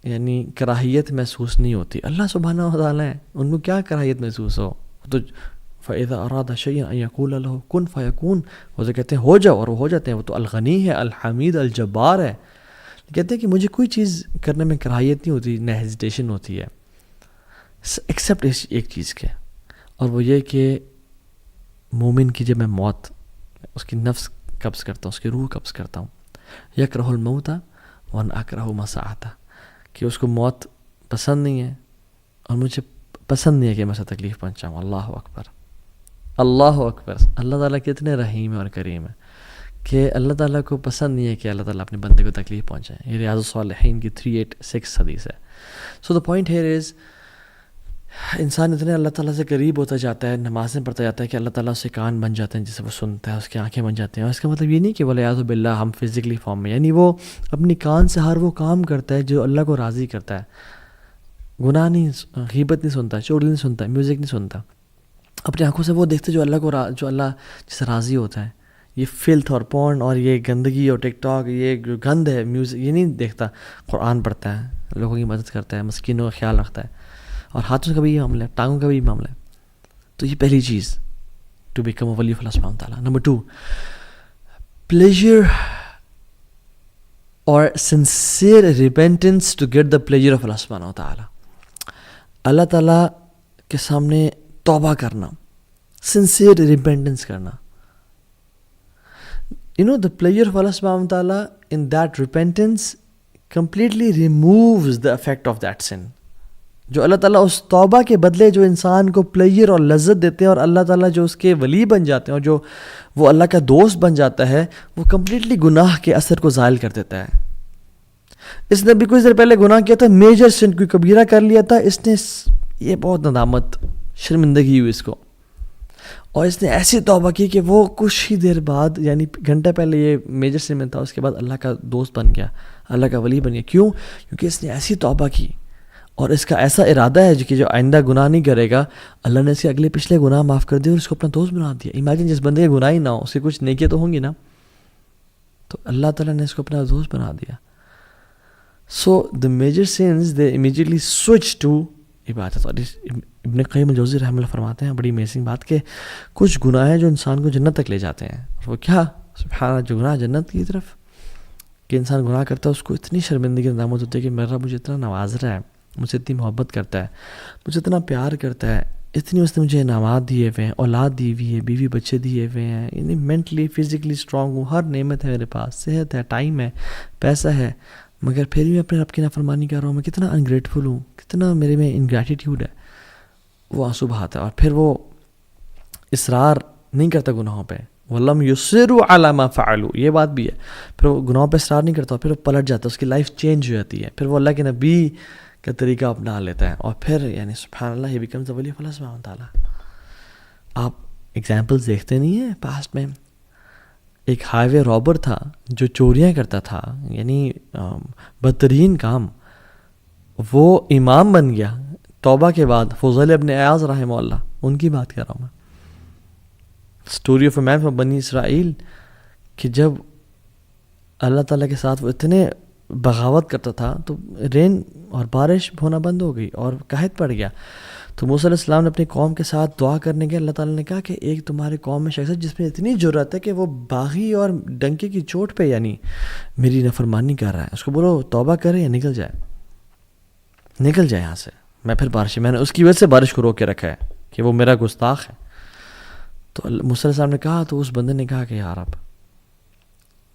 یعنی کراہیت محسوس نہیں ہوتی. اللہ سبحانہ و تعالیٰ ہے، ان کو کیا کراہیت محسوس ہو. تو فَإِذَا أَرَادَ شَيْئًا أَن يَقُولَ لَهُ كُن فَيَكُونُ، وہ تو کہتے ہیں ہو جاؤ اور وہ ہو جاتے ہیں. وہ تو الغنی ہے، الحمید، الجبار ہے. کہتے ہیں کہ مجھے کوئی چیز کرنے میں کراہیت نہیں ہوتی، نہ ہیزیٹیشن ہوتی ہے، ایکسیپٹ ایک چیز کے، اور وہ یہ کہ مومن کی جب میں موت، اس کی نفس قبض کرتا ہوں، اس کی روح قبض کرتا ہوں، یکرہ الموت وانا اکرہ مساعتہ، کہ اس کو موت پسند نہیں ہے اور مجھے پسند نہیں ہے کہ میں اسے تکلیف پہنچاؤں. اللہ اکبر، اللہ اکبر. اللہ تعالیٰ کتنے رحیم اور کریم ہے کہ اللہ تعالیٰ کو پسند نہیں ہے کہ اللہ تعالیٰ اپنے بندے کو تکلیف پہنچائے. یہ ریاض الصالحین کی 386 حدیث ہے. سو دا پوائنٹ ہیئر از، انسان اتنے اللہ تعالیٰ سے قریب ہوتا جاتا ہے، نمازیں پڑھتا جاتا ہے کہ اللہ تعالیٰ اس کے کان بن جاتے ہیں جسے وہ سنتا ہے، اس کی آنکھیں بن جاتی ہیں. اور اس کا مطلب یہ نہیں کہ والعیاذ باللہ ہم فزیکلی فارم میں، یعنی وہ اپنی کان سے ہر وہ کام کرتا ہے جو اللہ کو راضی کرتا ہے. گناہ نہیں، غیبت نہیں سنتا، چغلی نہیں سنتا، میوزک نہیں سنتا. اپنی آنکھوں سے وہ دیکھتے جو اللہ کو جو اللہ جس سے راضی ہوتا ہے. یہ فلتھ اور پورن اور یہ گندگی اور ٹک ٹاک، یہ جو گند ہے میوزک، یہ نہیں دیکھتا. قرآن پڑھتا ہے، لوگوں کی مدد کرتا ہے، مسکینوں کا خیال رکھتا ہے، اور ہاتھوں کا بھی یہ معاملہ ہے، ٹانگوں کا بھی یہ معاملہ ہے. تو یہ پہلی چیز ٹو بیکم اے ولی آف اللہ سبحانہ وتعالیٰ. نمبر 2، پلیجر اور sincere repentance to get the pleasure of اللہ سبحانہ وتعالیٰ. اللہ تعالیٰ کے سامنے توبہ کرنا، سنسیئر ریپینٹنس کرنا. the pleasure of Allah subhanahu wa ta'ala in that repentance completely removes the effect of that sin. جو اللہ تعالیٰ اس توبہ کے بدلے جو انسان کو پلیجر اور لذت دیتے ہیں، اور اللہ تعالیٰ جو اس کے ولی بن جاتے ہیں اور جو وہ اللہ کا دوست بن جاتا ہے، وہ کمپلیٹلی گناہ کے اثر کو زائل کر دیتا ہے. اس نے بھی کچھ دیر پہلے گناہ کیا تھا، میجر سن، کوئی کبیرہ کر لیا تھا، اس نے یہ بہت ندامت، شرمندگی ہوئی اس کو، اور اس نے ایسی توبہ کی کہ وہ کچھ ہی دیر بعد، یعنی گھنٹہ پہلے یہ میجر سن میں تھا، اس کے بعد اللہ کا دوست بن گیا، اللہ کا ولی بن گیا. کیوں؟ کیونکہ اس نے ایسی توبہ کی اور اس کا ایسا ارادہ ہے کہ جو آئندہ گناہ نہیں کرے گا. اللہ نے اس کے اگلے پچھلے گناہ معاف کر دیے اور اس کو اپنا دوست بنا دیا. امیجن جس بندے کے گناہ ہی نہ ہو، اس کے کچھ نیکیاں تو ہوں گی نا، تو اللہ تعالیٰ نے اس کو اپنا دوست بنا دیا. So the major sins they immediately switch to عبادت. اور ابن قیم الجوزی رحمہ اللہ فرماتے ہیں بڑی امیزنگ بات کہ کچھ گناہ ہیں جو انسان کو جنت تک لے جاتے ہیں. اور وہ کیا؟ سبحان اللہ، جو گناہ جنت کی طرف، کہ انسان گناہ کرتا ہے اس کو اتنی شرمندگی ندامت ہوتی ہے کہ میرا مجھے اتنا نواز رہا ہے، مجھ سے اتنی محبت کرتا ہے، مجھے اتنا پیار کرتا ہے، اتنی اس نے مجھے انعامات دیے ہوئے ہیں، اولاد دی ہوئی ہے، بیوی بچے دیے ہوئے ہیں، یعنی مینٹلی فزیکلی اسٹرانگ ہوں، ہر نعمت ہے میرے پاس، صحت ہے، ٹائم ہے، پیسہ ہے، مگر پھر بھی میں اپنے رب کی نافرمانی کر رہا ہوں. میں کتنا انگریٹفل ہوں، کتنا میرے میں انگریٹیٹیوڈ ہے. وہ آنسو بہاتا ہے اور پھر وہ اصرار نہیں کرتا گناہوں پہ. وَلَمْ يُصِرُّوا عَلَى مَا فَعَلُوا، یہ بات بھی ہے. پھر وہ گناہوں پہ اصرار نہیں کرتا، پھر وہ پلٹ جاتا ہے، اس کی لائف چینج ہو جاتی ہے، پھر وہ اللہ کے نبی کا طریقہ اپنا لیتا ہے، اور پھر یعنی سبحان اللہ، he becomes the wali of Allah سبحانہ وتعالیٰ. آپ ایگزامپلز دیکھتے نہیں ہیں پاسٹ میں. ایک ہائی وے رابر تھا جو چوریاں کرتا تھا، یعنی بدترین کام، وہ امام بن گیا توبہ کے بعد. فضیل ابن عیاض رحمہ اللہ، ان کی بات کر رہا ہوں میں. Story of a man from Bani Israel, کہ جب اللہ تعالیٰ کے ساتھ وہ اتنے بغاوت کرتا تھا تو رین اور بارش ہونا بند ہو گئی اور قحط پڑ گیا. تو موسیٰ علیہ السلام نے اپنی قوم کے ساتھ دعا کرنے کے، اللہ تعالیٰ نے کہا کہ ایک تمہارے قوم میں شخص ہے جس میں اتنی جرأت ہے کہ وہ باغی اور ڈنکے کی چوٹ پہ یعنی میری نافرمانی کر رہا ہے، اس کو بولو توبہ کرے یا نکل جائے، نکل جائے یہاں سے. میں پھر بارش، میں نے اس کی وجہ سے بارش کو روک کے رکھا ہے کہ وہ میرا گستاخ ہے. تو موسیٰ علیہ السلام نے کہا، تو اس بندے نے کہا کہ یار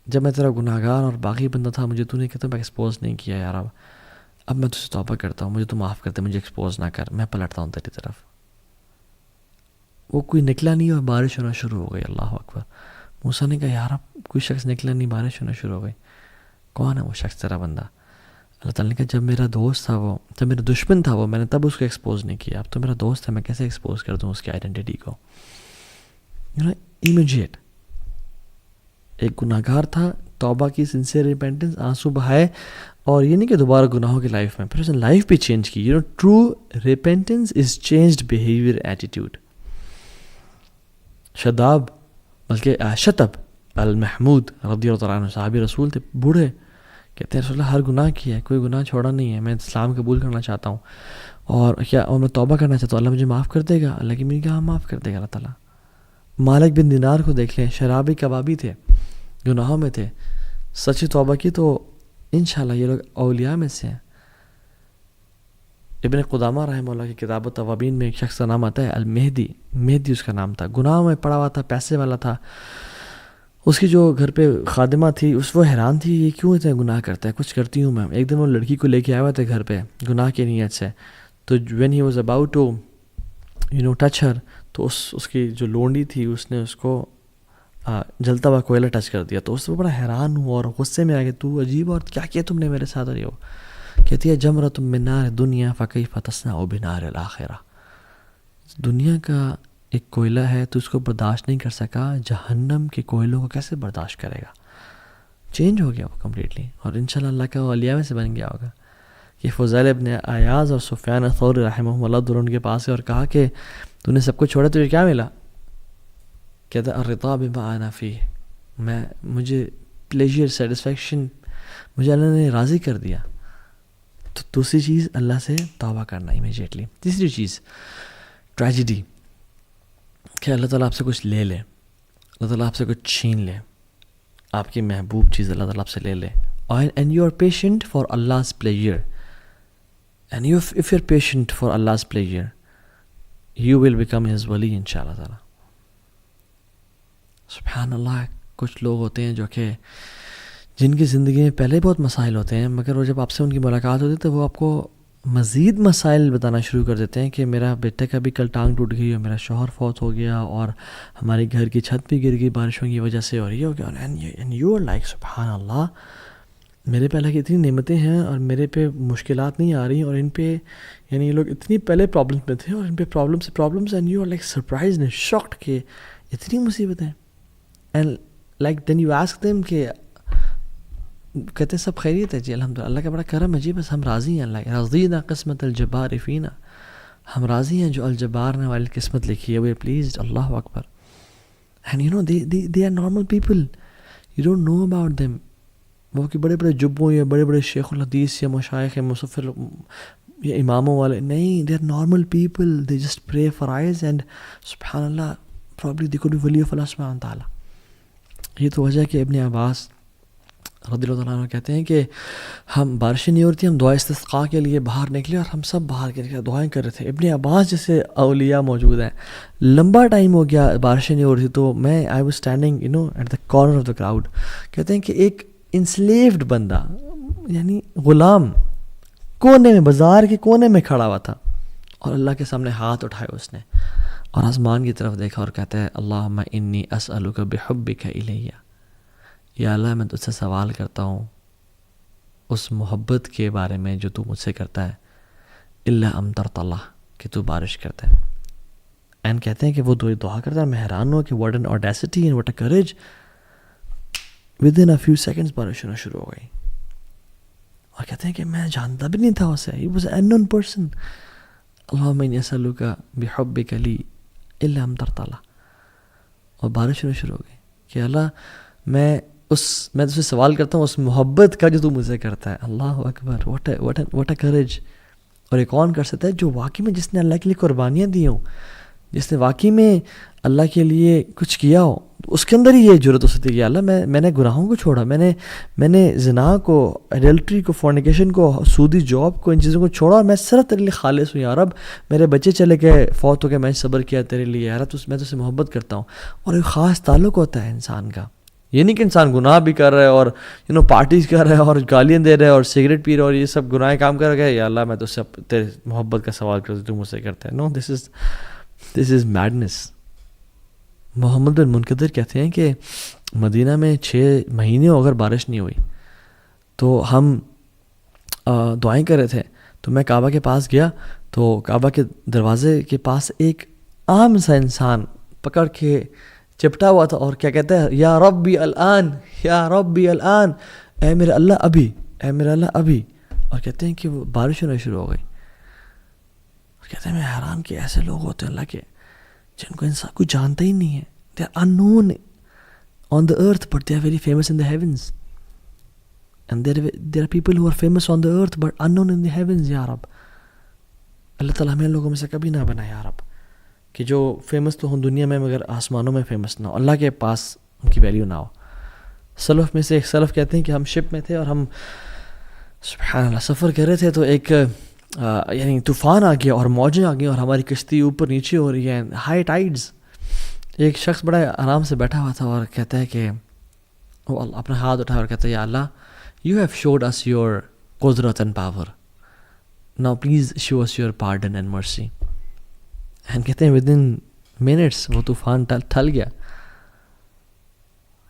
جب میں تیرا گناہ گار اور باغی بندہ تھا، مجھے تو نے کہتا میں ایکسپوز نہیں کیا یار، اب میں تجھ سے توبہ کرتا ہوں، مجھے تو معاف کرتے، مجھے ایکسپوز نہ کر، میں پلٹتا ہوں تیری طرف. وہ کوئی نکلا نہیں اور بارش ہونا شروع ہو گئی. اللہ اکبر. موسیٰ نے کہا یار اب کوئی شخص نکلا نہیں، بارش ہونا شروع ہو گئی، کون ہے وہ شخص تیرا بندہ؟ اللہ تعالیٰ نے کہا جب میرا دوست تھا وہ، جب میرا دشمن تھا وہ، میں نے تب اس کو ایکسپوز نہیں کیا، اب تو میرا دوست ہے، میں کیسے ایکسپوز کر دوں اس کی آئیڈینٹی کو؟ امیجیٹ. ایک گناہ گار تھا، توبہ کی، سنسیئر ریپینٹنس، آنسو بہائے، اور یہ نہیں کہ دوبارہ گناہوں کی لائف میں، پھر اس نے لائف بھی چینج کی. ٹرو ریپینٹنس از چینجڈ بیہیویئر، ایٹیٹیوڈ. شطب المحمود رضی اللہ عنہ، صحابی رسول تھے، بوڑھے، کہتے ہیں رسول اللہ ہر گناہ کیا ہے، کوئی گناہ چھوڑا نہیں ہے، میں اسلام قبول کرنا چاہتا ہوں اور میں توبہ کرنا چاہتا ہوں، اللہ مجھے معاف کر دے گا؟ اللہ کی میں نے کہا معاف کر دے گا اللہ تعالیٰ. مالک بن دینار کو دیکھ لیں، شرابی کبابی تھے، گناہوں میں تھے، سچی توبہ کی تو انشاءاللہ یہ لوگ اولیاء میں سے ہیں. ابن قدامہ رحمہ اللہ کی کتاب التوابین میں ایک شخص کا نام آتا ہے المہدی، مہدی اس کا نام تھا، گناہوں میں پڑا ہوا تھا، پیسے والا تھا. اس کی جو گھر پہ خادمہ تھی وہ حیران تھی یہ کیوں اتنے گناہ کرتا ہے، کچھ کرتی ہوں میں. ایک دن وہ لڑکی کو لے کے آیا ہوا تھا گھر پہ گناہ کی نیت سے. تو when he was about to touch her, تو اس کی جو لونڈی تھی اس نے اس کو جلتا ہوا کوئلہ ٹچ کر دیا. تو اس سے بڑا حیران ہوا اور غصے میں آ گیا، تو عجیب اور کیا کیا تم نے میرے ساتھ. اور یہ کہتی ہے جمرۃ من نار دنیا فکیف تصنع بنار الآخرہ. دنیا کا ایک کوئلہ ہے تو اس کو برداشت نہیں کر سکا، جہنم کے کوئلوں کو کیسے برداشت کرے گا. چینج ہو گیا وہ کمپلیٹلی، اور انشاءاللہ اللہ کا اولیاء میں سے بن گیا ہوگا. کہ فضیل ابن عیاض اور سفیان الثوری رحمہ اللہ دونوں ان کے پاس ہے اور کہا کہ تو نے سب کچھ چھوڑا تجھے کیا ملا؟ کہتا الرضا بما انا فیہ، مجھے پلیجر سیٹسفیکشن مجھے اللہ نے راضی کر دیا. تو دوسری چیز اللہ سے توبہ کرنا امیجیٹلی. تیسری چیز ٹریجڈی، کہ اللہ تعالیٰ آپ سے کچھ لے لے، اللہ تعالیٰ آپ سے کچھ چھین لے، آپ کی محبوب چیز اللہ تعالیٰ آپ سے لے لے. And you are patient for Allah's pleasure. And if you're patient for Allah's pleasure, you will become His wali inshallah ta'ala. سبحان اللہ. کچھ لوگ ہوتے ہیں جو کہ جن کی زندگی میں پہلے بہت مسائل ہوتے ہیں، مگر وہ جب آپ سے ان کی ملاقات ہوتی ہے تو وہ آپ کو مزید مسائل بتانا شروع کر دیتے ہیں کہ میرا بیٹے کا بھی کل ٹانگ ٹوٹ گئی اور میرا شوہر فوت ہو گیا اور ہمارے گھر کی چھت بھی گر گئی بارشوں کی وجہ سے اور یہ ہو گیا. اینڈ یو آر لائک سبحان اللہ، میرے پہ اللہ کی اتنی نعمتیں ہیں اور میرے پہ مشکلات نہیں آ رہی، اور ان پہ یہ لوگ اتنی پہلے پرابلمس میں تھے اور ان پہ problems and you are like surprised and shocked کہ اتنی مصیبتیں. And like then you ask them کہ کہتے ہیں سب خیریت ہے جی الحمدللہ، اللہ کا بڑا کرم ہے جی، بس ہم راضی ہیں. اللہ رضینا قسمت الجبار فینا، ہم راضی ہیں جو الجبار نے والی قسمت لکھی ہے، وی آر پلیزڈ. اللہ اکبر. And they are normal people, you don't know about them. وہ کہ بڑے بڑے جبوں یا بڑے بڑے شیخ الحدیث یا مشائخ یا مصفر یا اماموں والے نہیں، they are normal people, they just pray for eyes and سبحان اللہ probably they could be wali of Allah سبحانہ تعالیٰ. یہ تو وجہ ہے کہ ابن عباس رضی اللہ تعالیٰ عنہ کہتے ہیں کہ ہم بارشیں نہیں ہو رہی تھی، ہم دعا استسقاء کے لیے باہر نکلے اور ہم سب باہر کے دعائیں کر رہے تھے. ابن عباس جیسے اولیاء موجود ہیں، لمبا ٹائم ہو گیا بارشیں نہیں ہو رہی تھی، تو میں I was standing at the corner of the crowd. کہتے ہیں کہ ایک انسلیوڈ بندہ یعنی غلام کونے میں، بازار کے کونے میں کھڑا ہوا تھا اور اللہ کے سامنے ہاتھ اٹھائے اس نے اور آسمان کی طرف دیکھا اور کہتا ہے اللہم انی اسألک بحبک الیہ، یا اللہ میں تجھ سے سوال کرتا ہوں اس محبت کے بارے میں جو تو مجھ سے کرتا ہے، الا امطرت اللہ، کہ تو بارش کرتا ہے. اینڈ کہتے ہیں کہ وہ دعا کرتا ہے، میں حیران ہوں کہ what an audacity and what a courage. Within a few seconds بارش ہونا شروع ہو گئی اور کہتے ہیں کہ میں جانتا بھی نہیں تھا اسے، he was unknown person. اللہم انی اسألک بحبک لی الا امطرت اللہ، اور بارش ہونا شروع ہو گئی کہ اللہ میں تجھ سے سوال کرتا ہوں اس محبت کا جو تو مجھ سے کرتا ہے. اللہ اکبر. What a courage. اور یہ کون کر سکتا ہے؟ جو واقعی میں جس نے اللہ کے لیے قربانیاں دی ہوں، جس نے واقعی میں اللہ کے لیے کچھ کیا ہو، اس کے اندر ہی یہ جرت ہو سکتی ہے کہ اللہ میں نے گناہوں کو چھوڑا، میں نے زنا کو، ایڈلٹری کو، فورنیکیشن کو، سودی جاب کو، ان چیزوں کو چھوڑا اور میں صرف تیرے لیے خالص ہوں. یا رب میرے بچے چلے گئے، فوت ہو گئے، میں صبر کیا تیرے لیے، یا رب میں تجھ سے محبت کرتا ہوں. اور ایک خاص تعلق ہوتا ہے انسان کا. یہ نہیں کہ انسان گناہ بھی کر رہا ہے اور پارٹیز کر رہا ہے اور گالیاں دے رہا ہے اور سگریٹ پی رہا ہے اور یہ سب گناہ کام کر رہا ہے، یا اللہ میں تجھ سے تیرے محبت کا سوال کرتا ہوں، تو مجھ سے کرتا ہے. نو، دس از میڈنس. محمد بن منقدر کہتے ہیں کہ مدینہ میں 6 مہینے اگر بارش نہیں ہوئی تو ہم دعائیں کر رہے تھے، تو میں کعبہ کے پاس گیا تو کعبہ کے دروازے کے پاس ایک عام سا انسان پکڑ کے چپٹا ہوا تھا اور کیا کہتا ہے، یا ربی الان، یا ربی الان، اے میرے اللہ ابھی، اے میرے اللہ ابھی. اور کہتے ہیں کہ وہ بارش ہونا شروع ہو گئی. اور کہتے ہیں میں حیران کہ ایسے لوگ ہوتے ہیں اللہ کے جن کو انسان کوئی جانتا ہی نہیں ہے. They are unknown on the earth but they are very famous in the heavens. And there are people who are famous on the earth but unknown in the heavens. یا رب اللہ تعالیٰ ہمیں لوگوں میں سے کبھی نہ بنا یا رب، کہ جو فیمس تو ہوں دنیا میں مگر آسمانوں میں فیمس نہ ہو، اللہ کے پاس ان کی ویلیو نہ ہو. سلف میں سے ایک سلف کہتے ہیں کہ ہم شپ میں تھے اور ہم سبحان اللہ سفر کر رہے تھے، تو ایک یعنی طوفان آ گیا اور موجیں آ گئی اور ہماری کشتی اوپر نیچے ہو رہی ہے، ہائی ٹائڈز. ایک شخص بڑا آرام سے بیٹھا ہوا تھا اور کہتا ہے کہ وہ اپنا ہاتھ اٹھا اور کہتا ہے یا اللہ you have showed us your قدرت and power, now please show us your pardon and mercy. And کہتے ہیں ود ان منٹس وہ طوفان ٹل گیا.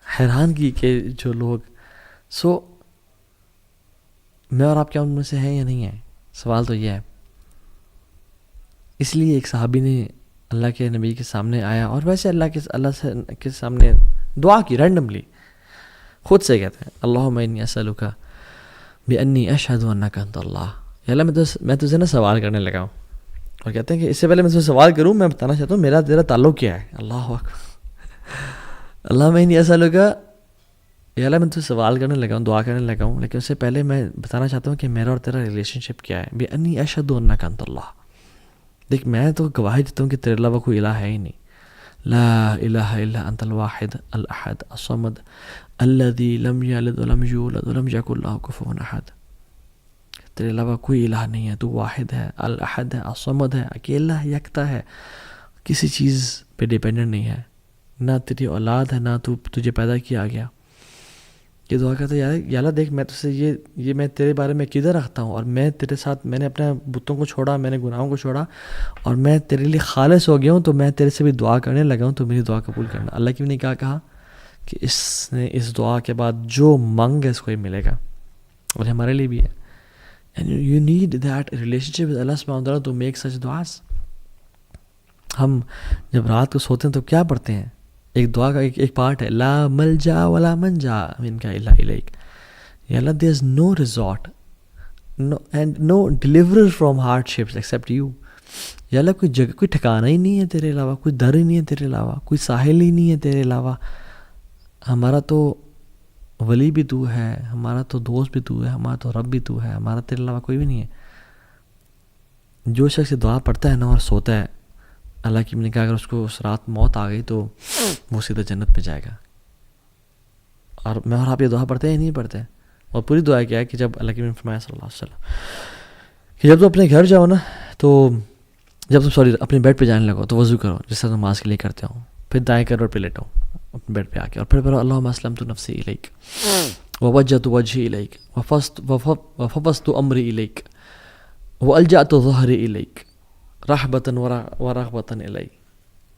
حیران کی کہ جو لوگ میں اور آپ کیا ان میں سے ہیں یا نہیں ہیں؟ سوال تو یہ ہے. اس لیے ایک صحابی نے اللہ کے نبی کے سامنے آیا اور ویسے اللہ کے سامنے دعا کی رینڈملی، خود سے کہتے ہیں اللہم انی اسألک بانی اشہد انک انت اللہ. یا اللہ میں تجھے نا سوال کرنے لگا ہوں، اور کہتے ہیں کہ اس سے پہلے میں تجھے سوال کروں میں بتانا چاہتا ہوں میرا تیرا تعلق کیا ہے. اللہ اکبر. اللہم انی اسألک، یا اللہ میں تجھے سوال کرنے لگا ہوں، دعا کرنے لگا ہوں، لیکن اس سے پہلے میں بتانا چاہتا ہوں کہ میرا اور تیرا ریلیشن شپ کیا ہے. بانی اشہد انک انت اللہ. دیکھ میں تو گواہی دیتا ہوں کہ تیرے علاوہ کوئی الہ ہے ہی نہیں. لا الہ الا انت الواحد الاحد الصمد الذی لم یلد ولم یولد ولم یکن لہ کفوا احد. تیرے علاوہ کوئی الہ نہیں ہے، تو واحد ہے، الاحد ہے، الصمد ہے، اکیلا ہے، یکتا ہے، کسی چیز پہ ڈیپینڈنٹ نہیں ہے، نہ تیری اولاد ہے، نہ تجھے پیدا کیا گیا. یہ دعا کرتا ہے یا اللہ دیکھ میں تجھ سے یہ میں تیرے بارے میں کدھر رکھتا ہوں، اور میں تیرے ساتھ میں نے اپنے بتوں کو چھوڑا، میں نے گناہوں کو چھوڑا، اور میں تیرے لیے خالص ہو گیا ہوں، تو میں تیرے سے بھی دعا کرنے لگا ہوں، تو میری دعا قبول کرنا. اللہ کی نے کیا کہا کہ اس نے اس دعا کے بعد جو مانگ ہے اس کو ہی ملے گا. اور ہمارے لیے بھی ہے. And you need that relationship with Allah subhanahu wa ta'ala to make such du'as. ہم جب رات کو سوتے ہیں تو کیا پڑھتے ہیں؟ ایک دعا کا ایک پارٹ ہے لا ملجا ولا منجا منک الا الیک. یا اللہ there is no resort and no deliverer from hardships except you. یا اللہ کوئی جگہ، کوئی ٹھکانہ ہی نہیں ہے تیرے علاوہ، کوئی در ہی نہیں ہے تیرے علاوہ، کوئی ساحل ہی نہیں ہے تیرے علاوہ. ہمارا تو ولی بھی تو ہے، ہمارا تو دوست بھی تو ہے، ہمارا تو رب بھی تو ہے، ہمارا تیرے علاوہ کوئی بھی نہیں ہے. جو شخص دعا پڑھتا ہے نا اور سوتا ہے، اللہ کی نے کہا اگر اس کو اس رات موت آ گئی تو وہ سیدھا جنت میں جائے گا. اور میں اور آپ یہ دعا پڑھتے ہیں نہیں پڑھتے؟ اور پوری دعا کیا ہے کہ جب اللہ کی نے فرمایا صلی اللہ علیہ وسلم کہ جب تم اپنے گھر جاؤ نا، تو جب تم اپنے بیڈ پہ جانے لگو تو وضو کرو جس طرح نماز کے لیے کرتے ہو، پھر دائیں کروٹ پہ لیٹو اپنے بیڈ پہ آ کے، اور پھر اللہم اسلمت نفسی الیک ووجہت وجہی الیک وفوضت امری الیک والجأت ظہری الیک رحبۃ ورغبۃ الیک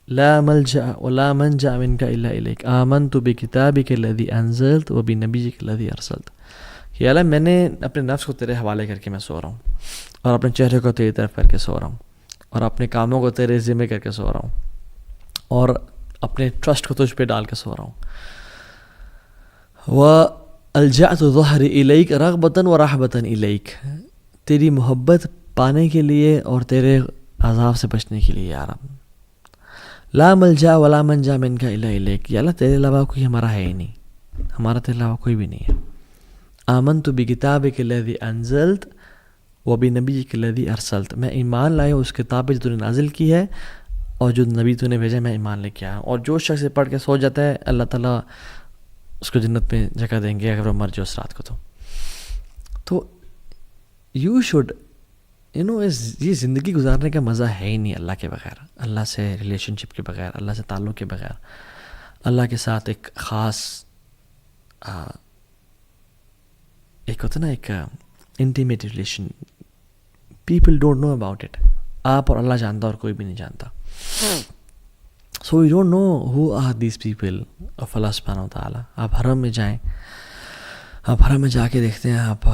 لا ملجأ ولا منجأ منک الا الیک آمنت بکتابک الذی انزلت وبنبیک الذی ارسلت. کہ اللہ میں نے اپنے نفس کو تیرے حوالے کر کے میں سو رہا ہوں، اور اپنے چہرے کو تیری طرف کر کے سو رہا ہوں، اور اپنے کاموں کو تیرے ذمہ کر کے سو رہا ہوں، اور اپنے ٹرسٹ کو تجھ پہ ڈال کے سو رہا ہوں. وَأَلْجَأْتُ ظَهْرِ إِلَيْكَ رَغْبَةً وَرَحْبَةً إِلَيْكَ، تیری محبت پانے کے لیے اور تیرے عذاب سے بچنے کے لیے. یا رب لا ملجا ولا منجا منک الا الیک. یا اللہ تیرے علاوہ کوئی ہمارا ہے ہی نہیں، ہمارا تیرے علاوہ کوئی بھی نہیں ہے. آمنت بکتابک الذی انزلت وبنبیک الذی ارسلت، میں ایمان لایا اس کتاب پہ جو تو نے نازل کی ہے اور جو نبی تو نے بھیجا، میں ایمان لے کے آیا. اور جو شخص پڑھ کے سو جاتا ہے اللہ تعالیٰ اس کو جنت میں جگہ دیں گے اگر وہ مر جائے اس رات کو. تو یو شوڈ یہ زندگی گزارنے کا مزہ ہے ہی نہیں اللہ کے بغیر، اللہ سے ریلیشن شپ کے بغیر، اللہ سے تعلق کے بغیر، اللہ کے ساتھ ایک خاص ایک ہوتا نا ایک intimate relation. People don't know about it. آپ اور اللہ جانتا اور کوئی بھی نہیں جانتا. So you don't know who are these people of اللہ سبحانہ و تعالیٰ. آپ حرم میں جائیں، آپ حرم میں جا کے دیکھتے ہیں، آپ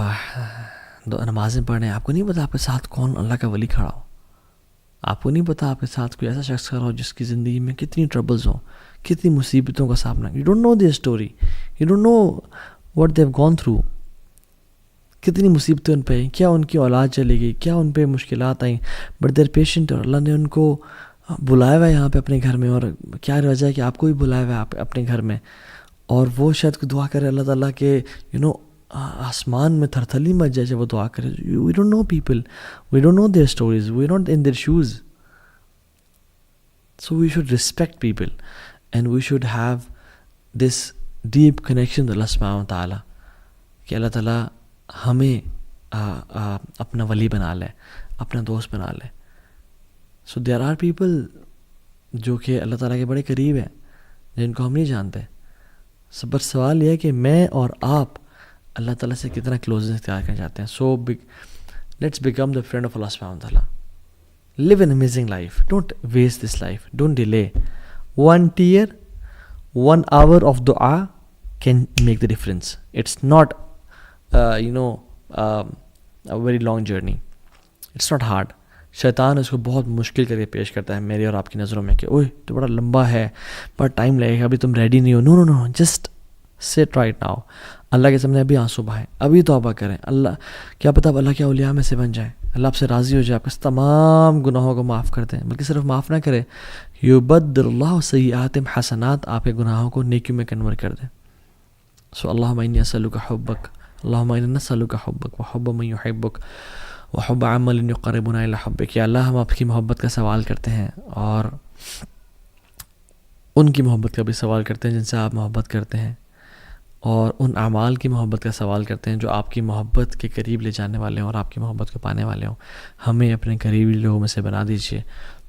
نمازیں پڑھیں، آپ کو نہیں پتا آپ کے ساتھ کون اللہ کا ولی کھڑا ہو. آپ کو نہیں پتا آپ کے ساتھ کوئی ایسا شخص کھڑا ہو جس کی زندگی میں کتنی ٹربلز ہوں، کتنی مصیبتوں کا سامنا. You don't know their story, you don't know what they have gone through. کتنی مصیبتیں ان پہ آئیں، کیا ان کی اولاد چلی گئی، کیا ان پہ مشکلات آئیں، بٹ دیر پیشنٹ. اور اللہ نے ان کو بلایا ہوا ہے یہاں پہ اپنے گھر میں، اور کیا وجہ ہے کہ آپ کو بھی بلایا ہوا ہے اپنے گھر میں. اور وہ شاید کو دعا کرے اللہ تعالیٰ کہ آسمان میں تھرتھلی مچ جائے جب وہ دعا کرے. We don't know people, we don't know their stories, we not in their shows. So we should respect people and we should have this deep connection اللہ سبحانہ و تعالیٰ کہ اللہ تعالیٰ ہمیں اپنا ولی بنا لے، اپنا دوست بنا لیں. سو دیر آر پیپل جو کہ اللہ تعالیٰ کے بڑے قریب ہیں جن کو ہم نہیں جانتے. بس سوال یہ ہے کہ میں اور آپ اللہ تعالیٰ سے کتنا کلوزنس اختیار کرنا چاہتے ہیں. So let's become the friend of اللہ سبحانہ وتعالیٰ. Live an amazing life. Don't waste this life. Don't delay. 1 tear, 1 hour of dua can make the difference. It's not a very long journey. It's not hard. شیطان اس کو بہت مشکل کر کے پیش کرتا ہے میری اور آپ کی نظروں میں کہ اوہ تو بڑا لمبا ہے, بڑا ٹائم لگے گا, ابھی تم ریڈی نہیں ہو. نو نو نو, جسٹ سٹ رائٹ ناؤ. اللہ کے سامنے ابھی آنسو بہائیں, ابھی توبہ کریں. اللہ کیا پتہ اب اللہ کے اولیاء میں سے بن جائیں, اللہ آپ سے راضی ہو جائے, آپ کے تمام گناہوں کو معاف کر دیں. بلکہ صرف معاف نہ کرے, یبدل اللہ سیئاتہم حسنات, آپ کے گناہوں کو نیکیوں میں کنورٹ کر دیں. سو اللہم انی اسألک حبک, اللہم انا نسألک حبک وحب من یحبک وحب عمل یقربنا الی حبک. یا اللہ ہم آپ کی محبت کا سوال کرتے ہیں اور ان کی محبت کا بھی سوال کرتے ہیں جن سے آپ محبت کرتے ہیں, اور ان اعمال کی محبت کا سوال کرتے ہیں جو آپ کی محبت کے قریب لے جانے والے ہوں اور آپ کی محبت کو پانے والے ہوں. ہمیں اپنے قریبی لوگوں میں سے بنا دیجیے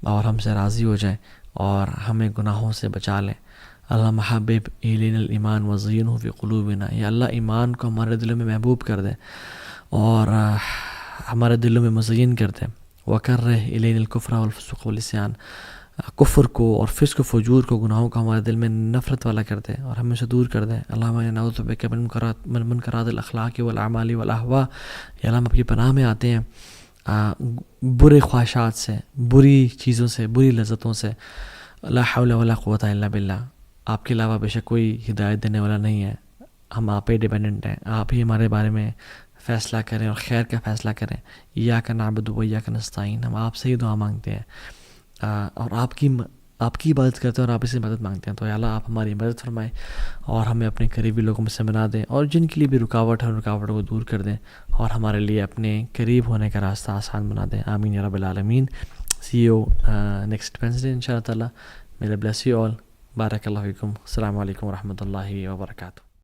اور ہم سے راضی ہو جائیں اور ہمیں گناہوں سے بچا لیں. اللہ حبب الینا الایمان وزینہ فی قلوبنا. یا اللہ ایمان کو ہمارے دلوں میں محبوب کر دے اور ہمارے دلوں میں مزین کر دے. وکرہ الینا الکفر والفسوق والعصیان, کفر کو اور فسق و فجور کو, گناہوں کو ہمارے دل میں نفرت والا کر دے اور ہمیں سے دور کر دے. اللہم انا نعوذ بک من منکرات الاخلاق والاعمال والاہواء. یا اللہ ہم آپ کی پناہ میں آتے ہیں برے خواہشات سے, بری چیزوں سے, بری لذتوں سے. لا حول ولا قوۃ الا باللہ. آپ کے علاوہ بے شک کوئی ہدایت دینے والا نہیں ہے, ہم آپ پہ ڈیپینڈنٹ ہیں. آپ ہی ہمارے بارے میں فیصلہ کریں اور خیر کا فیصلہ کریں. ایاک نعبد و ایاک نستعین. ہم آپ سے ہی دعا مانگتے ہیں اور آپ کی عبادت کرتے ہیں اور آپ اس سے مدد مانگتے ہیں. تو یا اللہ آپ ہماری مدد فرمائیں اور ہمیں اپنے قریبی لوگوں میں سے بنا دیں, اور جن کے لیے بھی رکاوٹ ہے ان رکاوٹوں کو دور کر دیں اور ہمارے لیے اپنے قریب ہونے کا راستہ آسان بنا دیں. آمین یا رب العالمین. سی یو نیکسٹ وینسڈے ان شاء اللہ تعالیٰ. May Allah bless you all. بارک اللہ فیکم. السلام علیکم ورحمۃ اللہ وبرکاتہ.